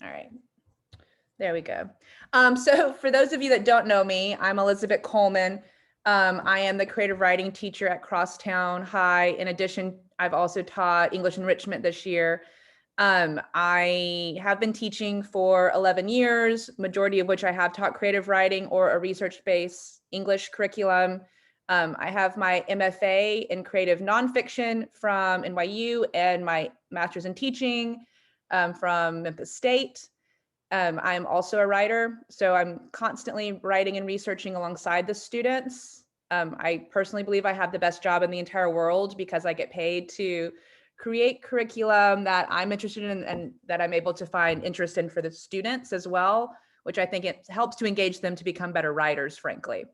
All right, there we go. So for those of you that don't know me, I'm Elizabet Coleman. I am the creative writing teacher at Crosstown High. In addition, I've also taught English enrichment this year. I have been teaching for 11 years, majority of which I have taught creative writing or a research-based English curriculum. I have my MFA in creative nonfiction from NYU and my master's in teaching from Memphis State. I'm also a writer, so I'm constantly writing and researching alongside the students. I personally believe I have the best job in the entire world because I get paid to create curriculum that I'm interested in and that I'm able to find interest in for the students as well, which I think it helps to engage them to become better writers, frankly.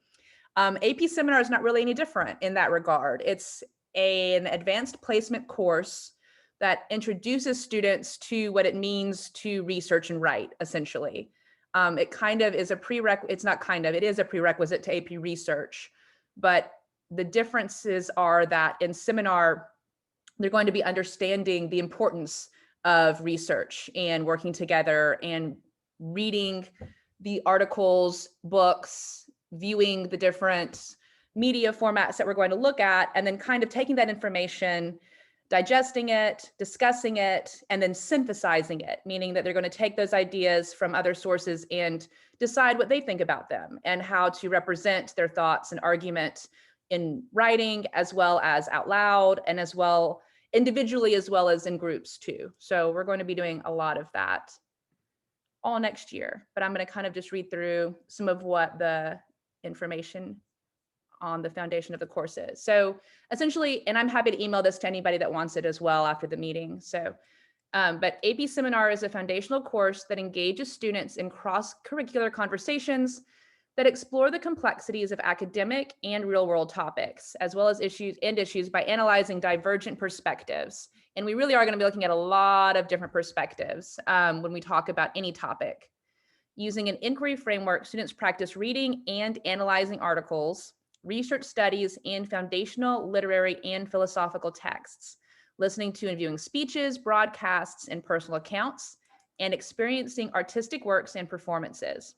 AP Seminar is not really any different in that regard. It's an advanced placement course that introduces students to what it means to research and write, essentially. It kind of is a prerequisite, it's not kind of, it is a prerequisite to AP research, but the differences are that in seminar, they're going to be understanding the importance of research and working together and reading the articles, books, viewing the different media formats that we're going to look at, and then kind of taking that information, digesting it, discussing it, and then synthesizing it, meaning that they're going to take those ideas from other sources and decide what they think about them and how to represent their thoughts and argument in writing as well as out loud and as well individually as well as in groups too. So we're going to be doing a lot of that all next year, but I'm going to kind of just read through some of what the information on the foundation of the course is. So essentially, and I'm happy to email this to anybody that wants it as well after the meeting. So, but AP Seminar is a foundational course that engages students in cross-curricular conversations that explore the complexities of academic and real-world topics, as well as issues by analyzing divergent perspectives. And we really are going to be looking at a lot of different perspectives when we talk about any topic. Using an inquiry framework, students practice reading and analyzing articles, research studies, and foundational literary and philosophical texts, listening to and viewing speeches, broadcasts, and personal accounts, and experiencing artistic works and performances.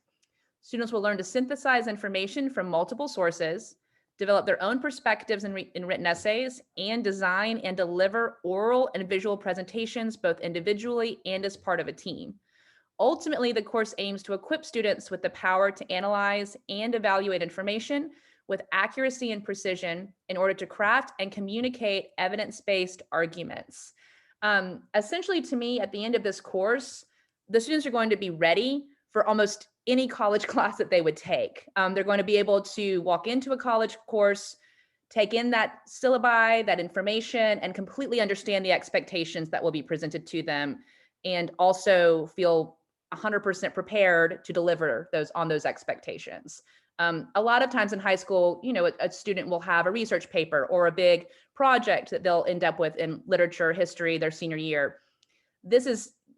Students will learn to synthesize information from multiple sources, develop their own perspectives in written essays, and design and deliver oral and visual presentations both individually and as part of a team. Ultimately, the course aims to equip students with the power to analyze and evaluate information with accuracy and precision in order to craft and communicate evidence-based arguments. Essentially, to me, at the end of this course, the students are going to be ready for almost any college class that they would take. They're going to be able to walk into a college course, take in that syllabi, that information, and completely understand the expectations that will be presented to them, and also feel 100% prepared to deliver on those expectations. A lot of times in high school, you know, a student will have a research paper or a big project that they'll end up with in literature, history, their senior year.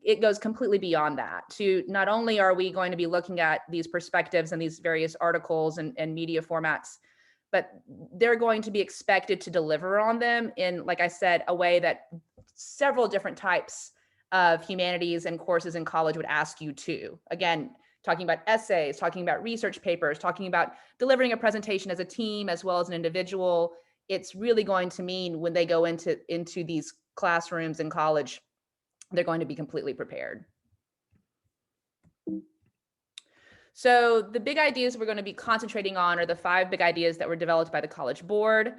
It goes completely beyond that. To not only are we going to be looking at these perspectives and these various articles and media formats, but they're going to be expected to deliver on them in, like I said, a way that several different types of humanities and courses in college would ask you to. Again, talking about essays, talking about research papers, talking about delivering a presentation as a team as well as an individual. It's really going to mean when they go into these classrooms in college, they're going to be completely prepared. So the big ideas we're going to be concentrating on are the 5 big ideas that were developed by the College Board.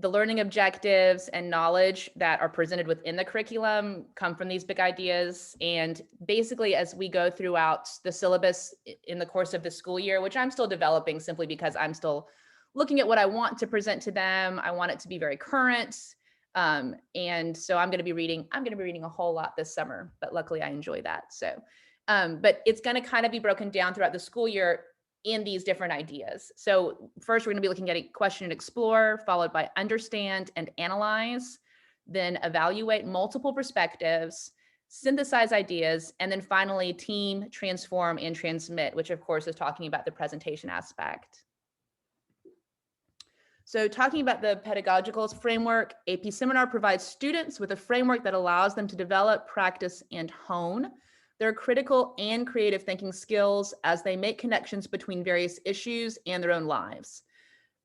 The learning objectives and knowledge that are presented within the curriculum come from these big ideas. And basically, as we go throughout the syllabus in the course of the school year, which I'm still developing simply because I'm still looking at what I want to present to them. I want it to be very current. And so I'm going to be reading a whole lot this summer, but luckily I enjoy that. So, but it's going to kind of be broken down throughout the school year in these different ideas. So first we're going to be looking at a question and explore, followed by understand and analyze, then evaluate multiple perspectives, synthesize ideas, and then finally team, transform, and transmit, which of course is talking about the presentation aspect. So talking about the pedagogical framework, AP Seminar provides students with a framework that allows them to develop, practice, and hone their critical and creative thinking skills as they make connections between various issues and their own lives.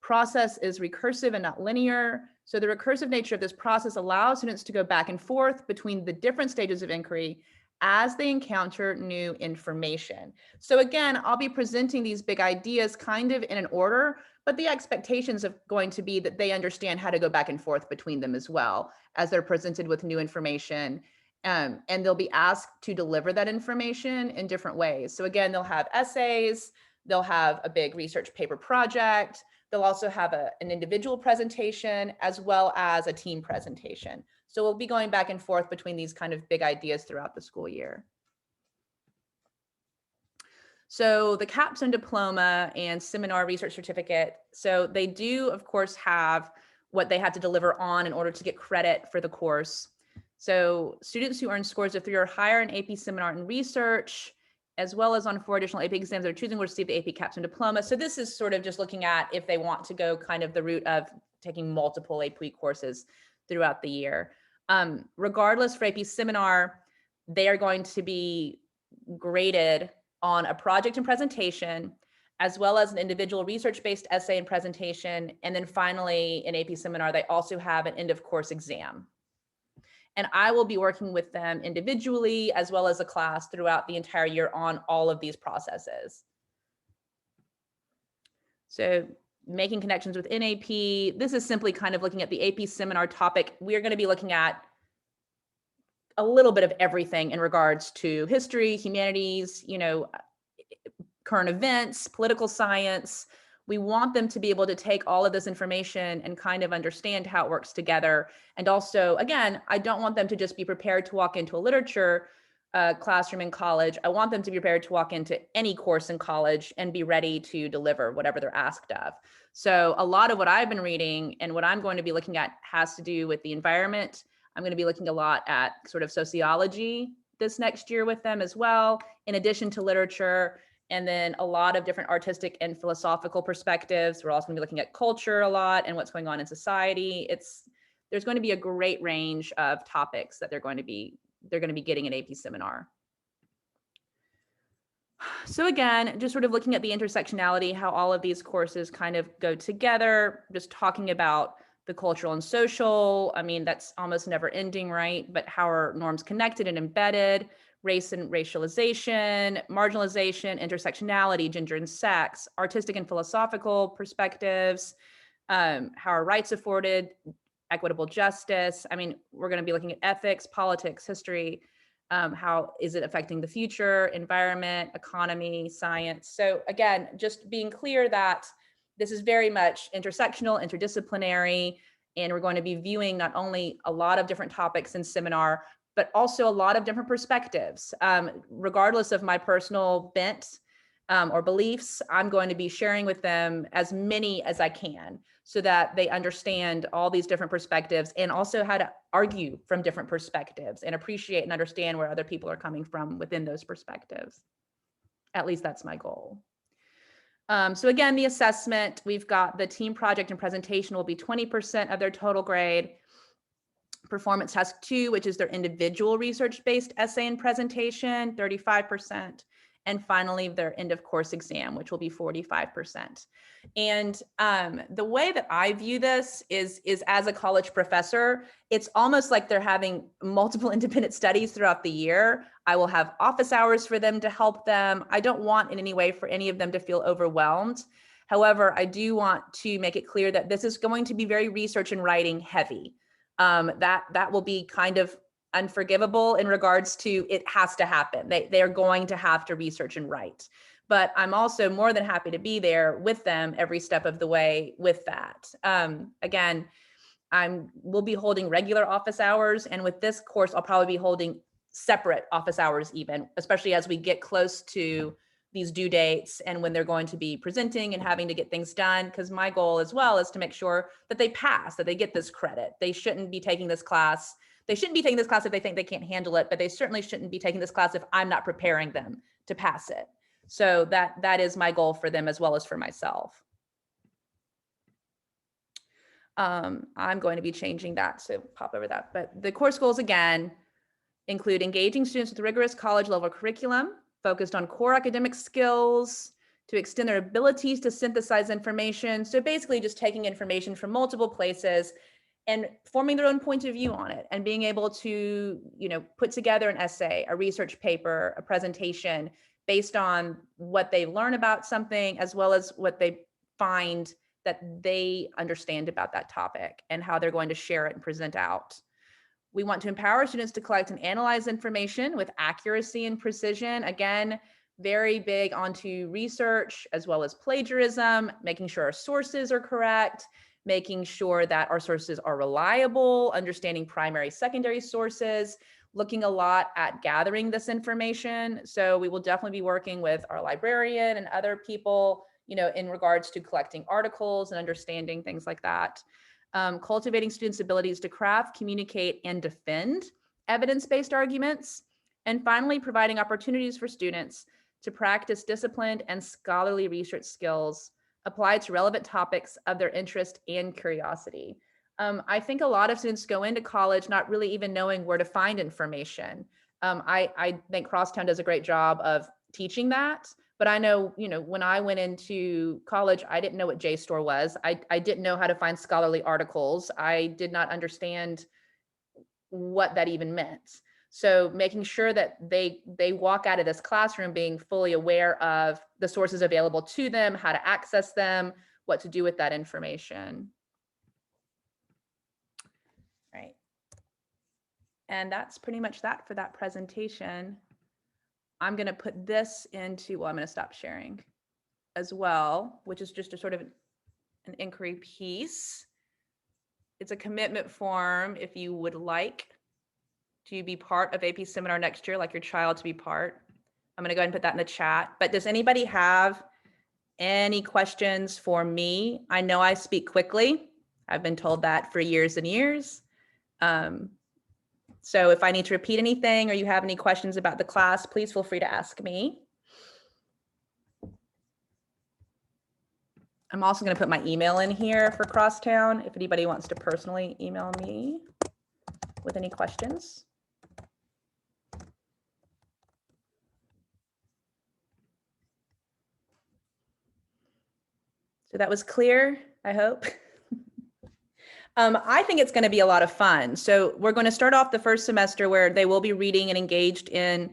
Process is recursive and not linear. So the recursive nature of this process allows students to go back and forth between the different stages of inquiry as they encounter new information. So again, I'll be presenting these big ideas kind of in an order, but the expectations are going to be that they understand how to go back and forth between them as well as they're presented with new information. And they'll be asked to deliver that information in different ways. So again, they'll have essays, they'll have a big research paper project, they'll also have an individual presentation as well as a team presentation. So we'll be going back and forth between these kind of big ideas throughout the school year. So the capstone diploma and seminar research certificate, so they do, of course, have what they have to deliver on in order to get credit for the course. So students who earn scores of 3 or higher in AP Seminar and Research, as well as on 4 additional AP exams they're choosing, will receive the AP capstone diploma. So this is sort of just looking at if they want to go kind of the route of taking multiple AP courses throughout the year. Regardless, for AP Seminar, they are going to be graded on a project and presentation, as well as an individual research-based essay and presentation. And then finally, in AP Seminar, they also have an end of course exam. And I will be working with them individually as well as a class throughout the entire year on all of these processes. So making connections with NAP, this is simply kind of looking at the AP Seminar topic. We are going to be looking at a little bit of everything in regards to history, humanities, current events, political science. We want them to be able to take all of this information and kind of understand how it works together. And also, again, I don't want them to just be prepared to walk into a literature classroom in college. I want them to be prepared to walk into any course in college and be ready to deliver whatever they're asked of. So a lot of what I've been reading and what I'm going to be looking at has to do with the environment. I'm going to be looking a lot at sort of sociology this next year with them as well, in addition to literature, and then a lot of different artistic and philosophical perspectives. We're also going to be looking at culture a lot and what's going on in society. There's going to be a great range of topics that they're going to be getting in AP Seminar. So again, just sort of looking at the intersectionality, how all of these courses kind of go together, just talking about the cultural and social. I mean, that's almost never ending, right? But how are norms connected and embedded? Race and racialization, marginalization, intersectionality, gender and sex, artistic and philosophical perspectives, how are rights afforded, equitable justice. I mean, we're going to be looking at ethics, politics, history, how is it affecting the future, environment, economy, science. So again, just being clear that this is very much intersectional, interdisciplinary, and we're going to be viewing not only a lot of different topics in seminar, but also a lot of different perspectives. Regardless of my personal bent or beliefs, I'm going to be sharing with them as many as I can so that they understand all these different perspectives and also how to argue from different perspectives and appreciate and understand where other people are coming from within those perspectives. At least that's my goal. So again, the assessment, we've got the team project and presentation will be 20% of their total grade. Performance task 2, which is their individual research-based essay and presentation, 35%. And finally, their end of course exam, which will be 45%. And the way that I view this is as a college professor, it's almost like they're having multiple independent studies throughout the year. I will have office hours for them to help them. I don't want in any way for any of them to feel overwhelmed. However, I do want to make it clear that this is going to be very research and writing heavy. That will be kind of unforgivable in regards to it has to happen. They are going to have to research and write. But I'm also more than happy to be there with them every step of the way with that. Again, we'll be holding regular office hours. And with this course, I'll probably be holding separate office hours even, especially as we get close to these due dates and when they're going to be presenting and having to get things done. Because my goal as well is to make sure that they pass, that they get this credit. They shouldn't be taking this class. They shouldn't be taking this class if they think they can't handle it, but they certainly shouldn't be taking this class if I'm not preparing them to pass it. So that is my goal for them as well as for myself. I'm going to be changing that, so pop over that. But the course goals again, include engaging students with rigorous college level curriculum focused on core academic skills to extend their abilities to synthesize information. So basically just taking information from multiple places and forming their own point of view on it and being able to, put together an essay, a research paper, a presentation based on what they learn about something, as well as what they find that they understand about that topic and how they're going to share it and present out. We want to empower students to collect and analyze information with accuracy and precision. Again, very big onto research as well as plagiarism, making sure our sources are correct, making sure that our sources are reliable, understanding primary, secondary sources, looking a lot at gathering this information. So we will definitely be working with our librarian and other people, in regards to collecting articles and understanding things like that. Cultivating students' abilities to craft, communicate, and defend evidence-based arguments. And finally, providing opportunities for students to practice disciplined and scholarly research skills applied to relevant topics of their interest and curiosity. I think a lot of students go into college not really even knowing where to find information. I think Crosstown does a great job of teaching that. But I know, when I went into college, I didn't know what JSTOR was. I didn't know how to find scholarly articles. I did not understand what that even meant. So making sure that they walk out of this classroom being fully aware of the sources available to them, how to access them, what to do with that information. Right. And that's pretty much that for that presentation. I'm going to put this into, I'm going to stop sharing as well, which is just a sort of an inquiry piece. It's a commitment form if you would like to be part of AP Seminar next year, like your child to be part. I'm going to go ahead and put that in the chat. But does anybody have any questions for me? I know I speak quickly. I've been told that for years and years. So if I need to repeat anything or you have any questions about the class, please feel free to ask me. I'm also going to put my email in here for Crosstown if anybody wants to personally email me with any questions. So that was clear, I hope. I think it's going to be a lot of fun. So we're going to start off the first semester where they will be reading and engaged in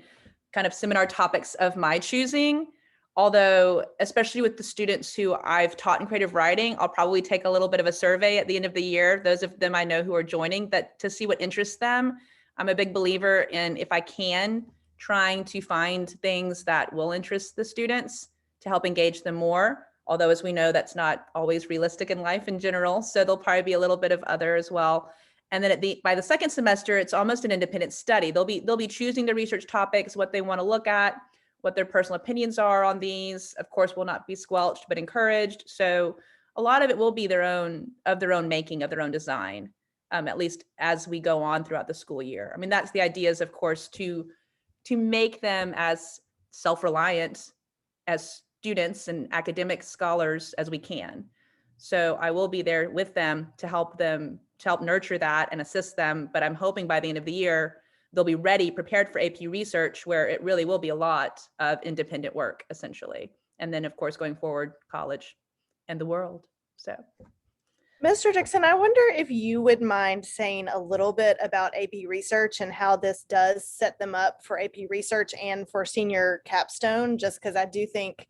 kind of seminar topics of my choosing. Although, especially with the students who I've taught in creative writing, I'll probably take a little bit of a survey at the end of the year, those of them I know who are joining, that to see what interests them. I'm a big believer in, if I can, trying to find things that will interest the students to help engage them more. Although, as we know, that's not always realistic in life in general. So there'll probably be a little bit of other as well. And then by the second semester, it's almost an independent study. They'll be choosing the research topics, what they want to look at, what their personal opinions are on these. Of course, will not be squelched, but encouraged. So a lot of it will be their own making, of their own design, at least as we go on throughout the school year. I mean, that's the idea, is, of course, to make them as self-reliant as students and academic scholars as we can. So I will be there with them to help nurture that and assist them. But I'm hoping by the end of the year, they'll be ready, prepared for AP research, where it really will be a lot of independent work, essentially. And then, of course, going forward, college and the world. So, Mr. Dixon, I wonder if you would mind saying a little bit about AP research and how this does set them up for AP research and for senior capstone, just because I do think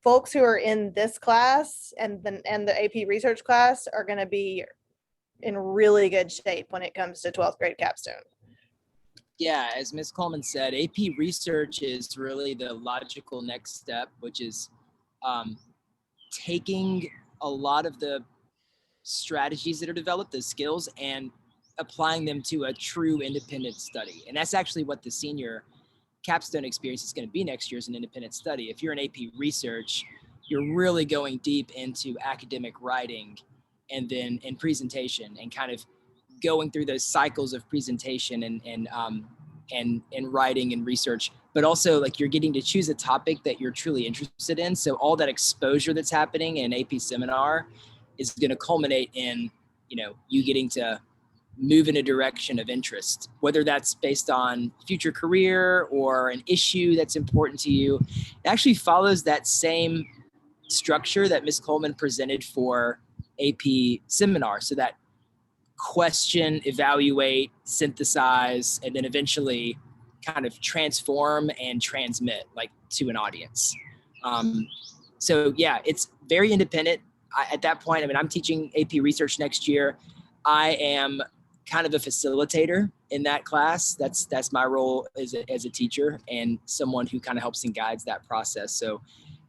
folks who are in this class and the AP research class are going to be in really good shape when it comes to 12th grade capstone. Yeah, as Ms. Coleman said, AP research is really the logical next step, which is taking a lot of the strategies that are developed, the skills, and applying them to a true independent study. And that's actually what the senior capstone experience is going to be next year, as an independent study. If you're in AP research, you're really going deep into academic writing and then in presentation, and kind of going through those cycles of presentation and writing and research, but also like you're getting to choose a topic that you're truly interested in. So all that exposure that's happening in AP Seminar is going to culminate in, you getting to move in a direction of interest, whether that's based on future career or an issue that's important to you. It actually follows that same structure that Ms. Coleman presented for AP Seminar. So that question, evaluate, synthesize, and then eventually kind of transform and transmit like to an audience. So yeah, it's very independent. At that point, I mean, I'm teaching AP research next year. I am kind of a facilitator in that class. That's my role as a teacher and someone who kind of helps and guides that process. So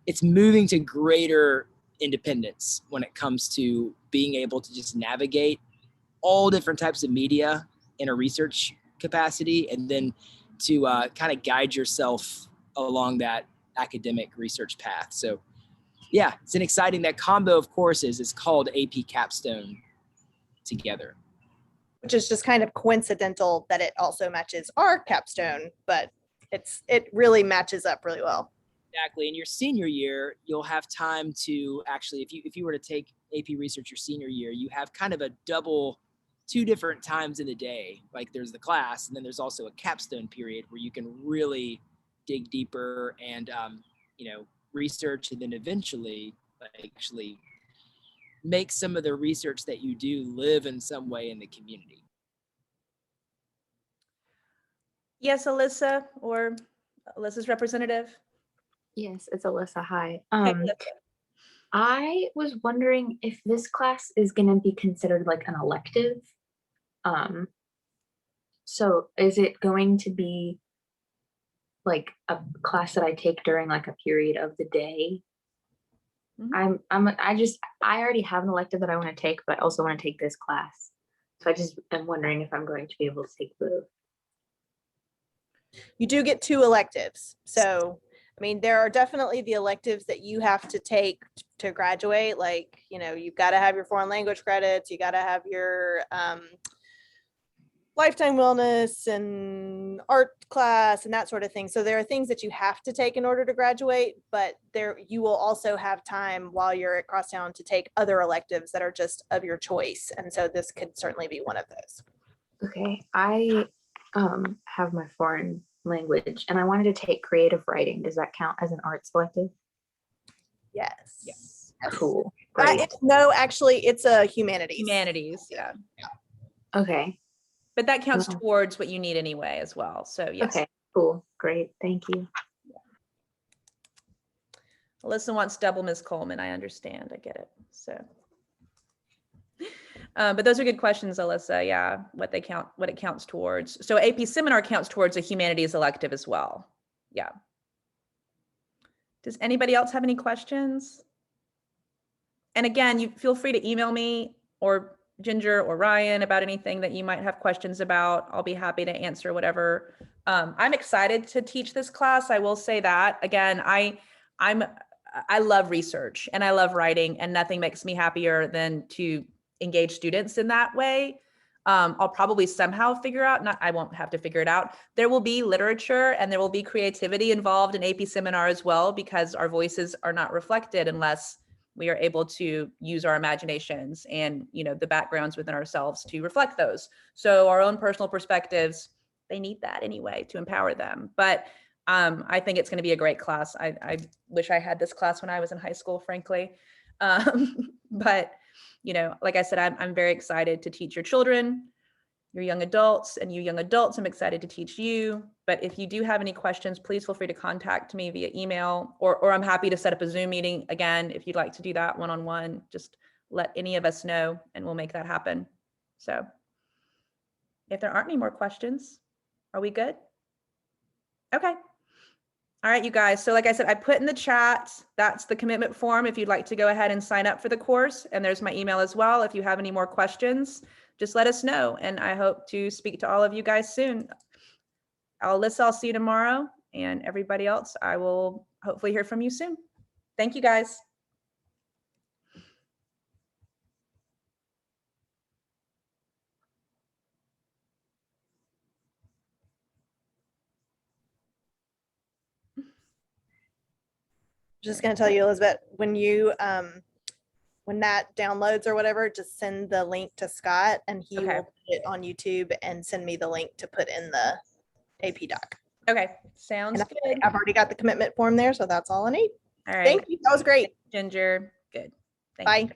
it's moving to greater independence when it comes to being able to just navigate all different types of media in a research capacity, and then to kind of guide yourself along that academic research path. So yeah, it's an exciting, that combo of courses is called AP Capstone together. Which is just kind of coincidental that it also matches our capstone, but it really matches up really well. Exactly. In your senior year, you'll have time to actually, if you were to take AP Research your senior year, you have kind of a double, 2 different times in the day. Like there's the class, and then there's also a capstone period where you can really dig deeper and research, and then eventually like actually make some of the research that you do live in some way in the community. Yes, Alyssa, or Alyssa's representative. Yes, it's Alyssa. Hi. Hey, Alyssa. I was wondering if this class is going to be considered like an elective. So is it going to be like a class that I take during like a period of the day? Mhm. I already have an elective that I want to take, but I also want to take this class. So I just am wondering if I'm going to be able to take both. You do get 2 electives. So, I mean, there are definitely the electives that you have to take to graduate. Like, you've got to have your foreign language credits, you got to have your lifetime wellness and art class and that sort of thing. So there are things that you have to take in order to graduate, but you will also have time while you're at Crosstown to take other electives that are just of your choice. And so this could certainly be one of those. Okay, I have my foreign language and I wanted to take creative writing. Does that count as an arts elective? Yes. Yes. Cool. Great. No, actually, it's a humanities. Humanities, yeah. Okay. But that counts towards what you need anyway as well. So yes. Okay, cool. Great. Thank you. Alyssa wants double Ms. Coleman. I understand. I get it. So, but those are good questions, Alyssa. Yeah, what it counts towards. So AP Seminar counts towards a humanities elective as well. Yeah. Does anybody else have any questions? And again, you feel free to email me or Ginger or Ryan about anything that you might have questions about. I'll be happy to answer whatever. I'm excited to teach this class. I will say that again, I love research and I love writing, and nothing makes me happier than to engage students in that way. I'll probably somehow figure out, I won't have to figure it out. There will be literature and there will be creativity involved in AP Seminar as well, because our voices are not reflected unless we are able to use our imaginations and the backgrounds within ourselves to reflect those. So our own personal perspectives, they need that anyway to empower them. But I think it's going to be a great class. I wish I had this class when I was in high school, frankly. But like I said, I'm very excited to teach your children, your young adults, and you young adults, I'm excited to teach you. But if you do have any questions, please feel free to contact me via email, or I'm happy to set up a Zoom meeting. Again, if you'd like to do that one-on-one, just let any of us know and we'll make that happen. So if there aren't any more questions, are we good? Okay. All right, you guys. So like I said, I put in the chat, that's the commitment form if you'd like to go ahead and sign up for the course. And there's my email as well. If you have any more questions, just let us know. And I hope to speak to all of you guys soon. Alyssa, I'll see you tomorrow. And everybody else, I will hopefully hear from you soon. Thank you, guys. Just going to tell you, Elizabeth, when you when that downloads or whatever, just send the link to Scott and he Okay. will put it on YouTube and send me the link to put in the AP doc. Okay, sounds And good. I've already got the commitment form there, so that's all I need. All right. Thank you. That was great. Ginger. Good. Thank you. Bye.